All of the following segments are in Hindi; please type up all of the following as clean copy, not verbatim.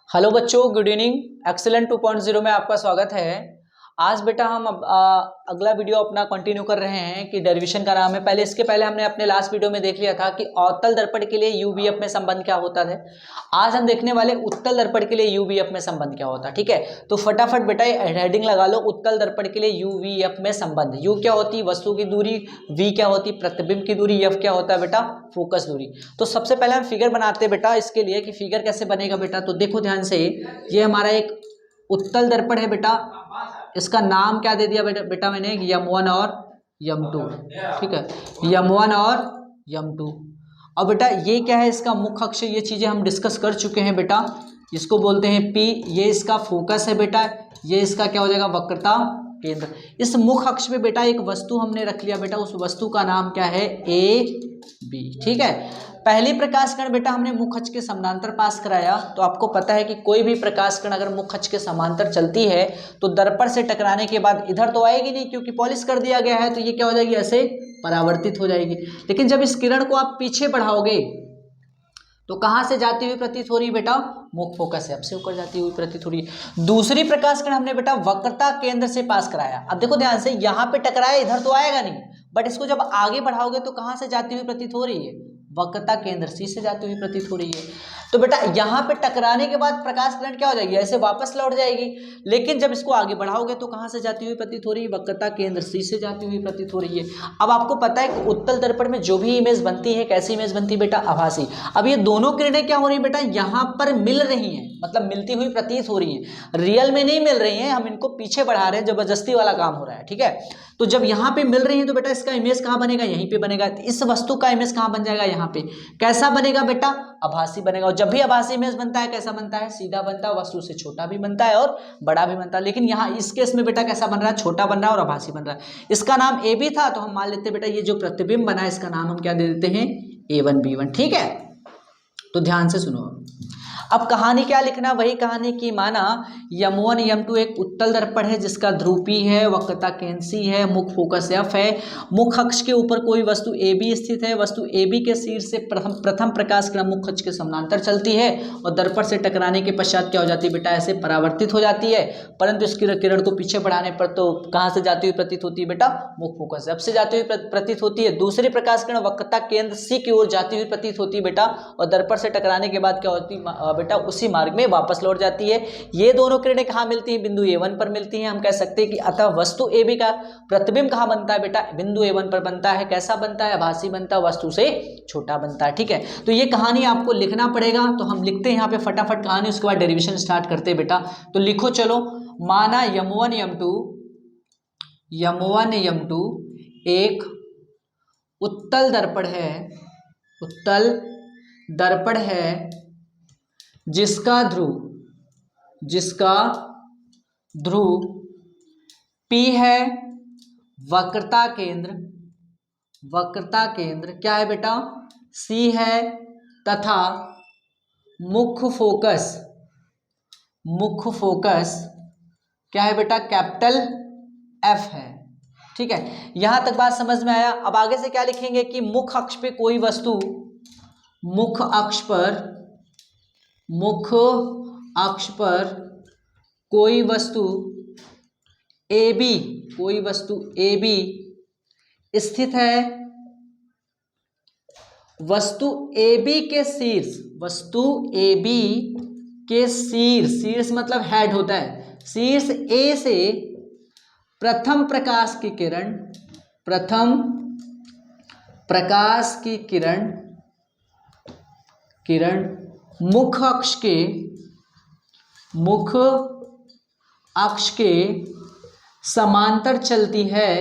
हेलो बच्चों, गुड इवनिंग। एक्सेलेंट 2.0 में आपका स्वागत है। आज बेटा हम अगला वीडियो अपना कंटिन्यू कर रहे हैं कि डेरिवेशन का नाम है। इसके पहले हमने अपने लास्ट वीडियो में देख लिया था कि अवतल दर्पण के लिए यूवीएफ में संबंध क्या होता है। आज हम देखने वाले उत्तल दर्पण के लिए यूवीएफ में संबंध क्या होता है। ठीक है, तो फटाफट बेटा हेडिंग लगा लो, उत्तल दर्पण के लिए यूवीएफ में संबंध। यू क्या होती है? वस्तु की दूरी। वी क्या होती है? प्रतिबिंब की दूरी। एफ क्या होता है बेटा? फोकस दूरी। तो सबसे पहले हम फिगर बनाते हैं बेटा इसके लिए कि फिगर कैसे बनेगा बेटा। तो देखो ध्यान से, ये हमारा एक उत्तल दर्पण है बेटा। इसका नाम क्या दे दिया बेटा मैंने? यम1 और यम2। ठीक है, यम1 और यम2। और बेटा ये क्या है? इसका मुख्य अक्ष। ये चीजें हम डिस्कस कर चुके हैं बेटा। इसको बोलते हैं पी। ये इसका फोकस है बेटा। ये इसका क्या हो जाएगा? वक्रता केंद्र। इस मुख्य अक्ष पे बेटा एक वस्तु हमने रख लिया बेटा। उस वस्तु का नाम क्या है? A B. ठीक है, पहली प्रकाश किरण बेटा हमने मुख्य अक्ष के समानांतर पास कराया। तो आपको पता है कि कोई भी प्रकाश किरण अगर मुख्य अक्ष के समांतर चलती है तो दर्पण से टकराने के बाद इधर तो आएगी नहीं, क्योंकि पॉलिश कर दिया गया है। तो ये क्या हो जाएगी? ऐसे परावर्तित हो जाएगी। लेकिन जब इस किरण को आप पीछे बढ़ाओगे तो कहां से जाती हुई प्रतीत हो रही है बेटा? मुख्य फोकस से अब से होकर जाती हुई प्रतीत हो रही है। दूसरी प्रकाश किरण हमने बेटा वक्रता केंद्र से पास कराया। अब देखो ध्यान से, यहां पे टकराया, इधर तो आएगा नहीं, बट इसको जब आगे बढ़ाओगे तो कहां से जाती हुई प्रतीत हो रही है? वक्रता केंद्र सी से जाती हुई प्रतीत हो रही है। तो बेटा यहाँ पे टकराने के बाद प्रकाश किरण क्या हो जाएगी? ऐसे वापस लौट जाएगी। लेकिन जब इसको आगे बढ़ाओगे तो कहां से जाती हुई प्रतीत हो रही है? वक्रता केंद्र सी से जाती हुई प्रतीत हो रही है। अब आपको पता है कि उत्तल दर्पण में जो भी इमेज बनती है, कैसी इमेज बनती है बेटा? आभासी। अब ये दोनों किरणें क्या हो रही है बेटा? यहाँ पर मिल रही हैं, मतलब मिलती हुई प्रतीत हो रही हैं। रियल में नहीं मिल रही हैं, हम इनको पीछे बढ़ा रहे हैं, जबरदस्ती वाला काम हो रहा है। ठीक है, तो जब यहाँ पे मिल रही है तो बेटा इसका इमेज कहाँ बनेगा? यहीं पे बनेगा। इस वस्तु का इमेज कहाँ बन जाएगा? यहाँ पे। कैसा बनेगा बेटा? आभासी बनेगा। और जब भी आभासी इमेज बनता है कैसा बनता है? सीधा बनता है। वस्तु से छोटा भी बनता है और बड़ा भी बनता है। लेकिन यहाँ इस केस में बेटा कैसा बन रहा है? छोटा बन रहा है और आभासी बन रहा है। इसका नाम ए बी था, तो हम मान लेते हैं बेटा ये जो प्रतिबिंब बना है इसका नाम हम क्या दे देते हैं? A1 B1। ठीक है, तो ध्यान से सुनो। अब कहानी क्या लिखना? वही कहानी की माना यम1 यम2 एक उत्तल दर्पण है जिसका ध्रुव P है, वक्रता केंद्र C है, मुख्य फोकस F है। मुख्य अक्ष के ऊपर कोई वस्तु AB स्थित है। वस्तु AB के शीर्ष से प्रथम प्रकाश किरण मुख्य अक्ष के समानांतर चलती है और दर्पण से टकराने के पश्चात क्या हो जाती है बेटा? ऐसे परावर्तित हो जाती है। परंतु इस किरण को पीछे बढ़ाने पर तो कहाँ से जाती हुई प्रतीत होती है बेटा? मुख्य फोकस F से जाती हुई प्रतीत होती है। दूसरी प्रकाश किरण वक्रता केंद्र C की ओर जाती हुई प्रतीत होती है बेटा, और दर्पण से टकराने के बाद क्या होती है बेटा? उसी मार्ग में वापस लौट जाती है। ये दोनों किरणें कहाँ मिलती हैं? बिंदु A1 पर मिलती हैं। हम कह सकते हैं कि अतः वस्तु AB का प्रतिबिंब कहाँ बनता है बेटा? बिंदु A1 पर बनता है। कैसा बनता है? आभासी बनता है, वस्तु से छोटा बनता है। ठीक है, तो ये कहानी आपको लिखना पड़ेगा। तो हम लिखते हैं यहाँ पे फटाफट कहानी, उसके बाद डेरिवेशन स्टार्ट करते हैं बेटा। तो लिखो चलो। माना यम1 यम2 एक उत्तल दर्पण है, उत्तल दर्पण है जिसका ध्रुव P है, वक्रता केंद्र क्या है बेटा? C है, तथा मुख्य फोकस क्या है बेटा? कैपिटल F है। ठीक है, यहां तक बात समझ में आया। अब आगे से क्या लिखेंगे कि मुख्य अक्ष पे कोई वस्तु, मुख्य अक्ष पर कोई वस्तु AB स्थित है। वस्तु AB के शीर्ष मतलब हेड होता है। शीर्ष A से प्रथम प्रकाश की किरण मुख्य अक्ष के समांतर चलती है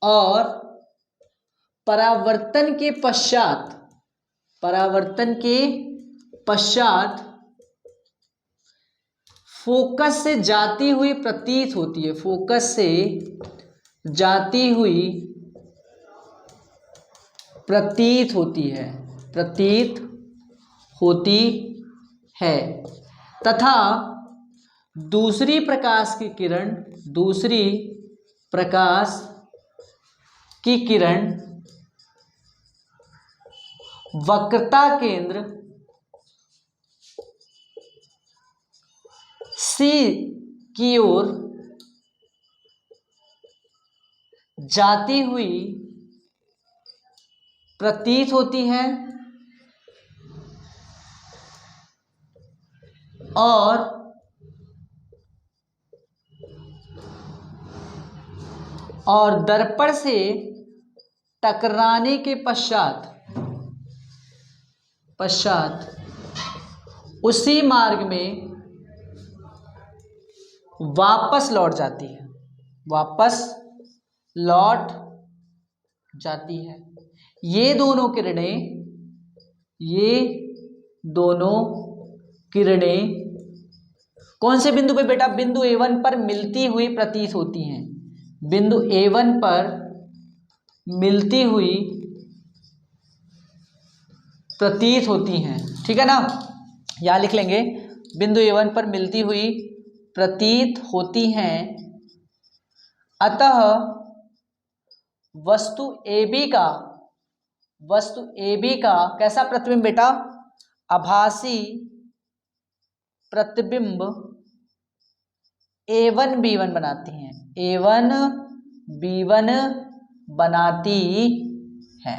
और परावर्तन के पश्चात फोकस से जाती हुई प्रतीत होती है। प्रतीत होती है तथा दूसरी प्रकाश की किरण वक्रता सी की ओर जाती हुई प्रतीत होती है और दर्पण से टकराने के पश्चात उसी मार्ग में वापस लौट जाती है, ये दोनों किरणें कौन से बिंदु पे बेटा? बिंदु A1 पर मिलती हुई प्रतीत होती हैं, बिंदु A1 पर मिलती हुई प्रतीत होती हैं, ठीक है ना। यहां लिख लेंगे, बिंदु A1 पर मिलती हुई प्रतीत होती हैं, अतः वस्तु AB का कैसा प्रतिबिंब बेटा? आभासी प्रतिबिंब A1 B1 बनाती हैं, A1 B1 बनाती है,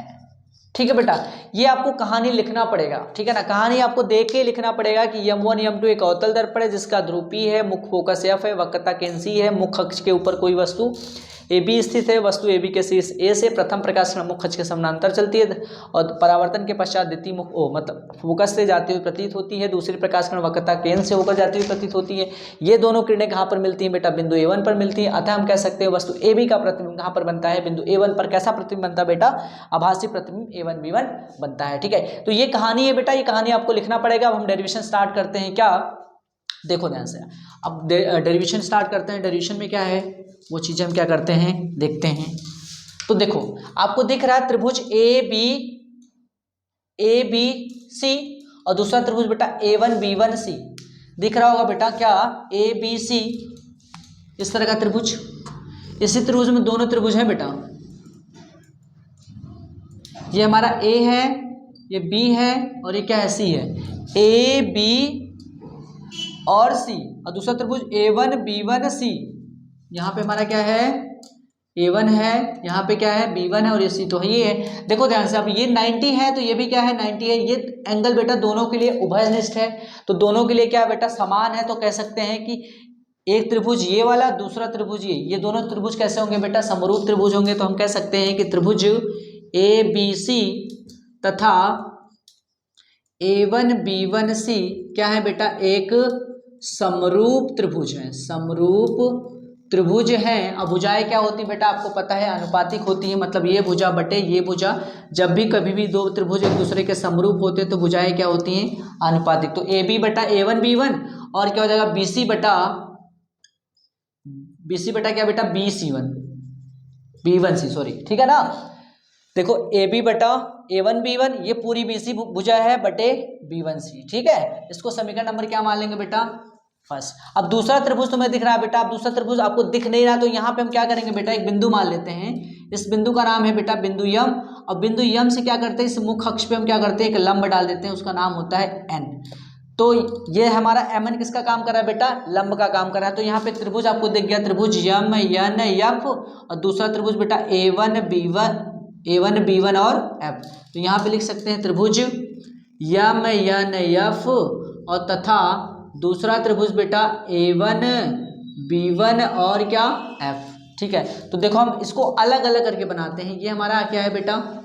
ठीक है बेटा। ये आपको कहानी लिखना पड़ेगा, ठीक है ना। कहानी आपको देख के लिखना पड़ेगा कि M1 M2 एक अवतल दर्पण है जिसका ध्रुवी है, मुख्य फोकस F है, वक्रता केंद्र है, मुख्य अक्ष के ऊपर कोई वस्तु AB स्थित है, वस्तु AB के शीर्ष A से प्रथम प्रकाश मुख्य अक्ष के समानांतर चलती है और परावर्तन के पश्चात द्वितीय मतलब फोकस से जाती हुई प्रतीत होती है, दूसरी प्रकाश किरण वक्रता केंद्र से होकर जाती हुई प्रतीत होती है। ये दोनों किरणें कहाँ पर मिलती हैं बेटा? बिंदु A1 पर मिलती है, अतः हम कह सकते हैं वस्तु AB का प्रतिबिंब कहाँ पर बनता है? बिंदु A1 पर। कैसा प्रतिबिंब बनता है बेटा? आभासी प्रतिबिंब A1 B1 बनता है, ठीक है। तो ये कहानी है बेटा, ये कहानी आपको लिखना पड़ेगा। अब हम डेरिवेशन स्टार्ट करते हैं, क्या देखो ध्यान से। अब डेरिवेशन स्टार्ट करते हैं। डेरिवेशन में क्या है वो चीजें हम क्या करते हैं देखते हैं। तो देखो आपको दिख रहा है त्रिभुज ए बी सी और दूसरा त्रिभुज बेटा A1 B1 C दिख रहा होगा बेटा, क्या ABC इस तरह का त्रिभुज। इसी त्रिभुज में दोनों त्रिभुज हैं बेटा, ये हमारा A है, ये B है और ये क्या है? C है। A B और C और दूसरा त्रिभुज A1 B1 C। यहाँ पे हमारा क्या है? A1 है, यहाँ पे क्या है? B1 है और ये C तो है, ये है। देखो ध्यान से, अब ये 90 है तो ये भी क्या है? 90 है। ये एंगल बेटा दोनों के लिए उभयनिष्ठ है, तो दोनों के लिए क्या बेटा? समान है। तो कह सकते हैं कि एक त्रिभुज ये वाला, दूसरा त्रिभुज ये दोनों त्रिभुज कैसे होंगे बेटा? समरूप त्रिभुज होंगे। तो हम कह सकते हैं कि त्रिभुज ABC तथा A1 B1 C क्या है बेटा? एक समरूप त्रिभुज है, समरूप त्रिभुज है। अब भुजाएं क्या होती है बेटा? आपको पता है अनुपातिक होती है, मतलब ये भुजा बटे ये भुजा। जब भी कभी भी दो त्रिभुज एक दूसरे के समरूप होते हैं तो भुजाएं क्या होती हैं? अनुपातिक। तो AB बटा A1 B1 और क्या हो जाएगा? BC बटा क्या बेटा? BC1 B1 C, सॉरी, ठीक है ना। देखो AB बटा A1 B1 ये पूरी BC भुजा है बटे B1 C, ठीक है। इसको समीकरण नंबर क्या मान लेंगे बेटा? फर्स्ट। अब दूसरा त्रिभुज तुम्हें दिख रहा है बेटा, अब दूसरा त्रिभुज आपको दिख नहीं रहा तो यहाँ पे हम क्या करेंगे बेटा? एक बिंदु मान लेते हैं। इस बिंदु का नाम है बेटा बिंदु यम, और बिंदु यम से क्या करते हैं? इस मुख्य अक्ष पे हम क्या करते हैं? एक लंब डाल देते हैं, उसका नाम होता है N। तो ये हमारा MN किसका काम कर रहा है बेटा? लंब का काम कर रहा है। तो यहाँ पे त्रिभुज आपको दिख गया, त्रिभुज यम यन यफ, और दूसरा त्रिभुज बेटा A1 B1 और F। तो यहाँ पे लिख सकते हैं त्रिभुज यम यन यफ और तथा दूसरा त्रिभुज बेटा A1 B1 और क्या? F, ठीक है। तो देखो हम इसको अलग अलग करके बनाते हैं। ये हमारा क्या है बेटा?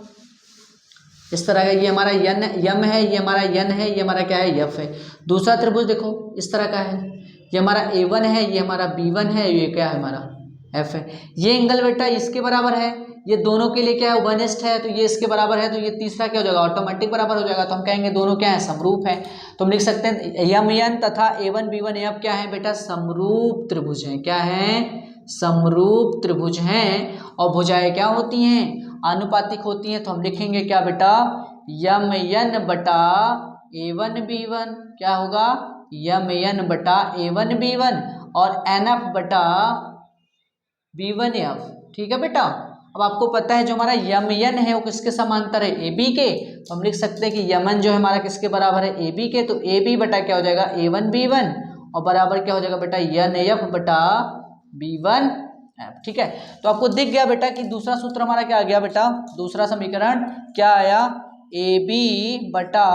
इस तरह का, ये हमारा यम है, ये हमारा यन है, ये हमारा क्या है? यफ है। दूसरा त्रिभुज देखो इस तरह का है, ये हमारा A1 है, ये हमारा B1 है, ये क्या है? हमारा F है। ये एंगल बेटा इसके बराबर है, ये दोनों के लिए क्या है? उभयनिष्ठ है, तो ये इसके बराबर है, तो ये तीसरा क्या हो जाएगा? ऑटोमेटिक बराबर हो जाएगा। तो हम कहेंगे दोनों क्या है? समरूप है। तो हम लिख सकते हैं यम यन तथा A1 B1 F क्या है बेटा? समरूप त्रिभुज है। क्या है? समरूप त्रिभुज हैं। और भुजाएं क्या होती हैं? आनुपातिक होती हैं। तो हम लिखेंगे क्या बेटा? यम यन बटा A1 B1 क्या होगा? यम यन बटा A1 B1 और NF बटा B1 F, ठीक है बेटा। अब आपको पता है जो हमारा यम यन है वो किसके समांतर है? AB के। तो हम लिख सकते हैं कि यमन जो है हमारा किसके बराबर है? AB के। तो AB बटा क्या हो जाएगा? A1 B1 और बराबर क्या हो जाएगा बेटा एन एफ बटा B1 एफ। ठीक है, तो आपको दिख गया बेटा कि दूसरा सूत्र हमारा क्या आ गया बेटा, दूसरा समीकरण क्या आया, ए बी बटा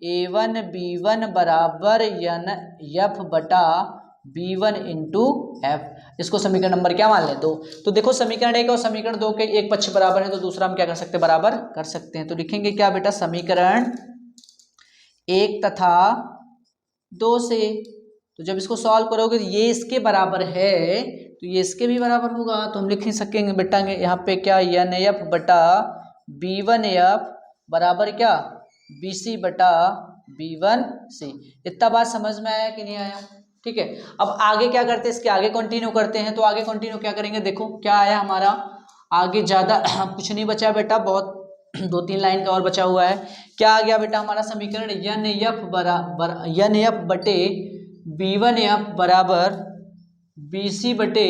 A1 B1 बराबर एन एफ बटा B1 इंटू एफ। इसको समीकरण नंबर क्या मान लें, 2। तो देखो समीकरण 1 और समीकरण 2 के एक पक्ष बराबर है तो दूसरा हम क्या कर सकते हैं, बराबर कर सकते हैं। तो लिखेंगे क्या बेटा, समीकरण 1 तथा 2 से, तो जब इसको सॉल्व करोगे तो ये इसके बराबर है तो ये इसके भी बराबर होगा, तो हम लिख ही सकेंगे बेटा यहाँ पे क्या, एन एफ बटा B1 एफ बराबर क्या, BC बटा B1 C। इतना बात समझ में आया कि नहीं आया? ठीक है, अब आगे क्या करते हैं, इसके आगे कंटिन्यू करते हैं। तो आगे कंटिन्यू क्या करेंगे, देखो क्या आया हमारा, आगे ज़्यादा कुछ नहीं बचा बेटा, बहुत 2-3 लाइन का और बचा हुआ है। क्या आ गया बेटा हमारा समीकरण, एन एफ बटे B1 एफ बराबर BC बटे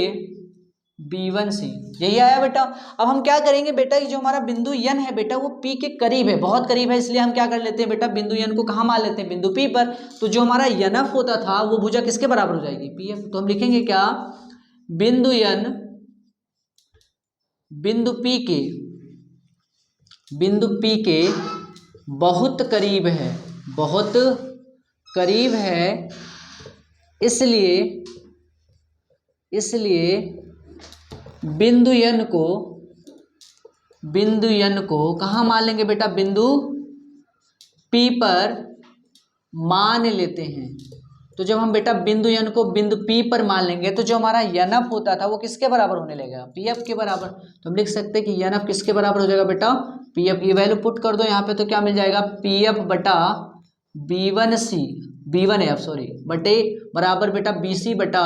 B1 C, यही आया बेटा। अब हम क्या करेंगे बेटा कि जो हमारा बिंदु n है बेटा वो P के करीब है, बहुत करीब है, इसलिए हम क्या कर लेते हैं बेटा, बिंदु n को कहाँ मान लेते हैं, बिंदु P पर। तो जो हमारा NF होता था वो भुजा किसके बराबर हो जाएगी, PF। तो हम लिखेंगे क्या, बिंदु n बिंदु P के बहुत करीब है, बहुत करीब है, इसलिए बिंदु n को कहाँ मान लेंगे बेटा, बिंदु P पर मान लेते हैं। तो जब हम बेटा बिंदु n को बिंदु P पर मान लेंगे तो जो हमारा NF होता था वो किसके बराबर होने लगेगा, PF के बराबर। तो हम लिख सकते हैं कि NF किसके बराबर हो जाएगा बेटा, PF की वैल्यू पुट कर दो यहाँ पे, तो क्या मिल जाएगा, PF बटा B1 F सॉरी बटे बराबर बेटा BC बटा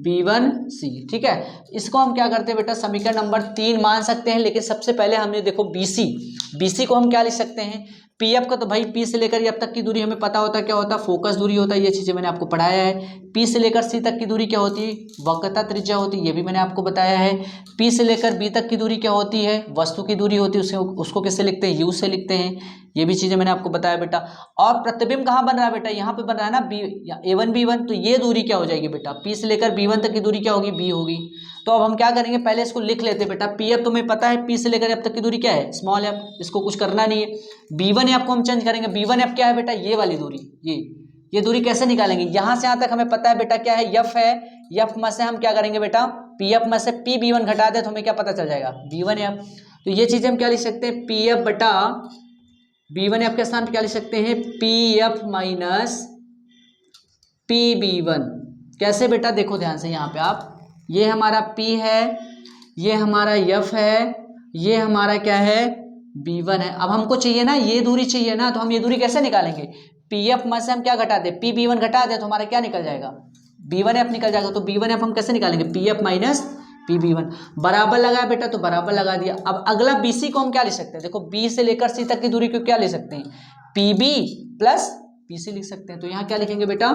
B1 C। ठीक है, इसको हम क्या करते हैं बेटा, समीकरण नंबर 3 मान सकते हैं। लेकिन सबसे पहले हमने देखो BC को हम क्या लिख सकते हैं, PF का तो भाई P से लेकर अब तक की दूरी हमें पता होता है क्या होता है, फोकस दूरी होता है, ये चीज़ें मैंने आपको पढ़ाया है। P से लेकर C तक की दूरी क्या होती है, वक्रता त्रिज्या होती है, ये भी मैंने आपको बताया है। P से लेकर B तक की दूरी क्या होती है, वस्तु की दूरी होती है, उसको किससे लिखते हैं, U से लिखते हैं, ये भी चीज़ें मैंने आपको बताया बेटा। और प्रतिबिंब कहाँ बन रहा है बेटा, यहाँ पे बन रहा है ना A1 B1, तो ये दूरी क्या हो जाएगी बेटा, P से लेकर B1 तक की दूरी क्या होगी, B होगी। तो अब हम क्या करेंगे, पहले इसको लिख लेते हैं बेटा, PF तुम्हें पता है P से लेकर F तक की दूरी क्या है, स्मॉल f, इसको कुछ करना नहीं है। B1 F को हम चेंज करेंगे, B1 F क्या है बेटा, ये वाली दूरी, ये दूरी कैसे निकालेंगे, यहाँ से यहाँ तक हमें पता है बेटा क्या है, F है, F में से हम क्या करेंगे बेटा, PF में से PB1 घटा दे तो हमें क्या पता चल जाएगा, B1 F। तो ये चीज़ें हम क्या लिख सकते हैं, PF बटा B1 F के स्थान पर क्या लिख सकते हैं, PF माइनस PB1। कैसे बेटा, देखो ध्यान से यहाँ पे आप, ये हमारा P है, ये हमारा F है, ये हमारा क्या है, B1 है। अब हमको चाहिए ना ये दूरी चाहिए ना, तो हम ये दूरी कैसे निकालेंगे, PF में से हम क्या घटा दे, PB1 घटा दे तो हमारा क्या निकल जाएगा, B1 F निकल जाएगा। तो B1 F हम कैसे निकालेंगे, PF माइनस PB1, बराबर लगाया बेटा तो बराबर लगा दिया। अब अगला BC को हम क्या लिख सकते हैं, देखो B से लेकर C तक की दूरी को क्या ले सकते हैं, PB प्लस PC लिख सकते हैं। तो यहाँ क्या लिखेंगे बेटा,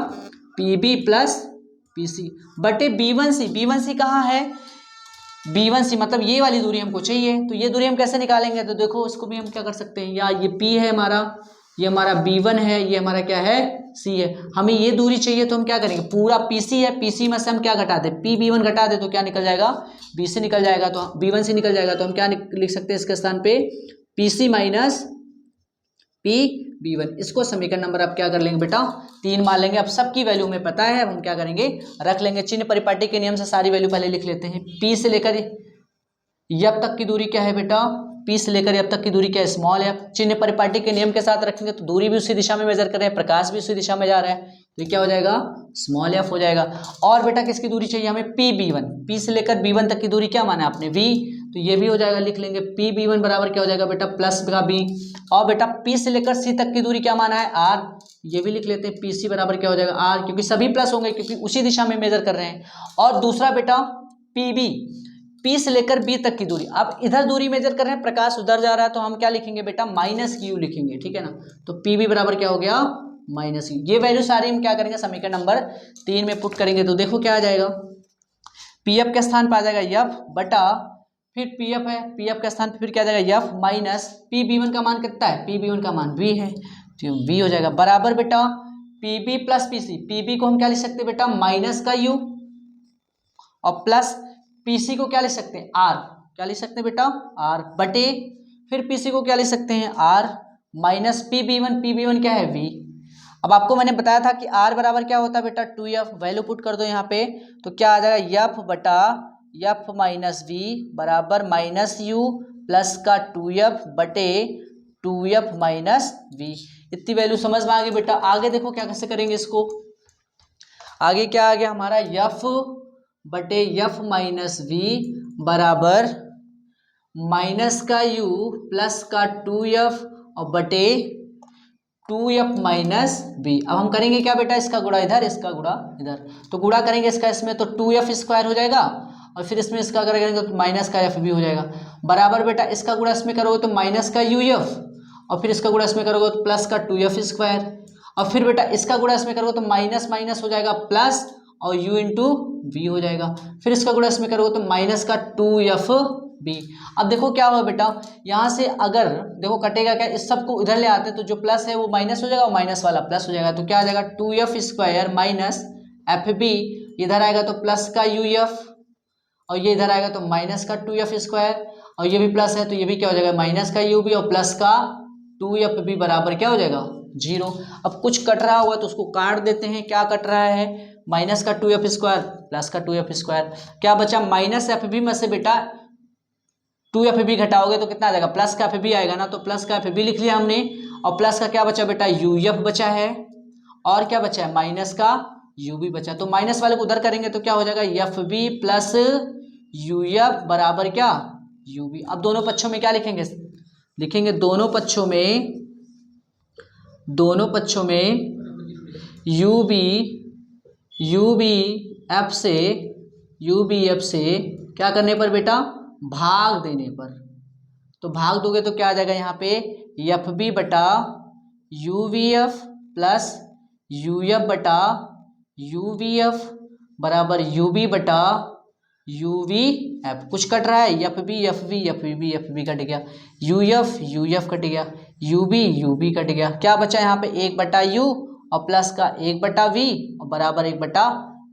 PB प्लस PC बटे B1C कहाँ है, B1C मतलब ये वाली दूरी हमको चाहिए। तो ये दूरी हम कैसे निकालेंगे, तो देखो इसको भी हम क्या कर सकते हैं, या ये P है हमारा, ये हमारा B1 है, ये हमारा क्या है C है, हमें ये दूरी चाहिए। तो हम क्या करेंगे, पूरा PC है, PC में से हम क्या घटा दे, PB1 घटा दे तो क्या निकल जाएगा, BC निकल जाएगा, तो B1C निकल जाएगा। तो हम क्या लिख सकते हैं इसके स्थान पे, PC माइनस PB1। इसको समीकरण नंबर आप क्या कर लेंगे बेटा, 3 मान लेंगे। अब सबकी वैल्यू हमें पता है, अब हम क्या करेंगे, रख लेंगे, चिन्ह परिपाटी के नियम से सारी वैल्यू पहले लिख लेते हैं। P से लेकर F तक की दूरी क्या है बेटा, P से लेकर F तक की दूरी क्या है, स्मॉल f। चिन्ह परिपाटी के नियम के साथ रखेंगे तो दूरी भी उसी दिशा में मेजर कर रहे हैं, प्रकाश भी उसी दिशा में जा रहा है, तो ये क्या हो जाएगा, स्मॉल f हो जाएगा। और बेटा किसकी दूरी चाहिए हमें, PB1, P से लेकर B1 तक की दूरी क्या माना आपने, V, तो ये भी हो जाएगा, लिख लेंगे PB1 बराबर क्या हो जाएगा बेटा, प्लस का B। और बेटा P से लेकर C तक की दूरी क्या माना है, R, ये भी लिख लेते हैं, PC बराबर क्या हो जाएगा R, क्योंकि सभी प्लस होंगे क्योंकि उसी दिशा में मेजर कर रहे हैं। और दूसरा बेटा PB, P से लेकर B तक की दूरी, अब इधर दूरी मेजर कर रहे हैं, प्रकाश उधर जा रहा है, तो हम क्या लिखेंगे बेटा, माइनस Q लिखेंगे, ठीक है ना। तो PB बराबर क्या हो गया, माइनस Q। ये वैल्यू सारी हम क्या करेंगे, समीकरण नंबर 3 में पुट करेंगे। तो देखो क्या आ जाएगा, PF के स्थान पर आ जाएगा F बटा, फिर PF है, PF के स्थान पर फिर क्या आ जाएगा F माइनस PB1 का मान कितना है, PB1 का मान V है, तो V हो जाएगा बराबर बेटा P B plus P C, P B को हम क्या लिख सकते हैं बेटा माइनस का यू, और प्लस पी सी को क्या लिख सकते हैं आर, क्या लिख सकते हैं बेटा आर बटे, फिर पी सी को क्या लिख सकते हैं R minus P B one, P B one क्या है वी। अब आपको मैंने बताया था कि आर बराबर क्या होता है बेटा 2f, वैल्यू पुट कर दो यहाँ पे तो क्या आ जाएगा एफ बटा एफ माइनस वी बराबर माइनस यू प्लस का 2f बटे 2f माइनस वी। इतनी वैल्यू समझ में आ गई बेटा। आगे देखो क्या कैसे करेंगे इसको, आगे क्या आ गया हमारा एफ बटे एफ माइनस वी बराबर माइनस का यू प्लस का 2f और बटे 2f माइनस बी। अब हम करेंगे क्या बेटा इसका गुणा इधर, इसका गुणा इधर, तो गुणा करेंगे इसका इसमें तो 2f स्क्वायर हो जाएगा और फिर इसमें इसका करेंगे तो माइनस का एफ भी हो जाएगा बराबर बेटा इसका गुणा इसमें करोगे तो माइनस का यू एफ और फिर इसका गुणा इसमें करोगे तो प्लस का 2f स्क्वायर और फिर बेटा इसका गुणा इसमें करोगे तो माइनस माइनस हो जाएगा प्लस और u इंटू वी हो जाएगा, फिर इसका गुणा इसमें करोगे तो माइनस का 2f बी। अब देखो क्या हुआ बेटा, यहाँ से अगर देखो कटेगा क्या, इस सबको इधर ले आते हैं तो जो प्लस है वो माइनस हो जाएगा और माइनस वाला प्लस हो जाएगा, तो क्या आ जाएगा 2f square minus F B, इधर आएगा तो प्लस का यू एफ और ये इधर आएगा तो माइनस का 2f स्क्वायर और ये भी प्लस है तो ये भी क्या हो जाएगा माइनस का यू बी और प्लस का 2f बी बराबर क्या हो जाएगा 0। अब कुछ कट रहा हुआ तो उसको काट देते हैं, क्या कट रहा है माइनस का 2f स्क्वायर प्लस का 2f स्क्वायर, क्या बचा माइनस एफ बी में से बेटा 2f बी घटाओगे तो कितना आ जाएगा प्लस का एफ बी आएगा ना, तो प्लस का एफ बी लिख लिया हमने और प्लस का क्या बचा बेटा यू एफ बचा है और क्या बचा है माइनस का यू बी बचा, तो माइनस वाले को उधर करेंगे तो क्या हो जाएगा F B plus U F बराबर क्या यू बी। अब दोनों पक्षों में क्या लिखेंगे, लिखेंगे दोनों पक्षों में यू बी एफ से क्या करने पर बेटा भाग देने पर, तो भाग दोगे तो क्या आ जाएगा यहाँ पे एफ बी बटा you V F plus U F बटा यू वी एफ बराबर यू बी बटा यू वी एफ। कुछ कट रहा है एफ बी कट गया, यू एफ कट गया, यू बी कट गया, क्या बचा यहाँ पे 1 बटा यू और प्लस का 1 बटा वी और बराबर 1 बटा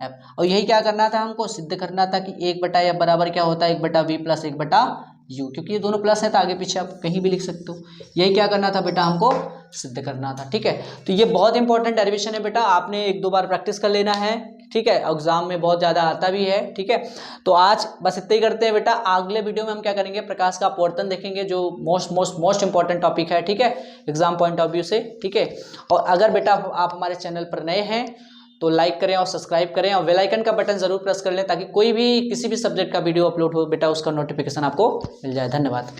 एफ। और यही क्या करना था हमको सिद्ध करना था कि 1 बटा एफ बराबर क्या होता है 1 बटा वी प्लस 1 बटा यू, क्योंकि ये दोनों प्लस है तो आगे पीछे आप कहीं भी लिख सकते हो, यही क्या करना था बेटा हमको सिद्ध करना था। ठीक है, तो ये बहुत इंपॉर्टेंट डेरिवेशन है बेटा, आपने 1-2 बार प्रैक्टिस कर लेना है। ठीक है, एग्जाम में बहुत ज़्यादा आता भी है। ठीक है, तो आज बस इतना ही करते हैं बेटा, अगले वीडियो में हम क्या करेंगे प्रकाश का अपवर्तन देखेंगे जो मोस्ट इंपॉर्टेंट टॉपिक है। ठीक है, एग्जाम पॉइंट ऑफ व्यू से। ठीक है, और अगर बेटा आप हमारे चैनल पर नए हैं तो लाइक करें और सब्सक्राइब करें और बेल आइकन का बटन जरूर प्रेस कर लें ताकि कोई भी किसी भी सब्जेक्ट का वीडियो अपलोड हो बेटा उसका नोटिफिकेशन आपको मिल जाए। धन्यवाद।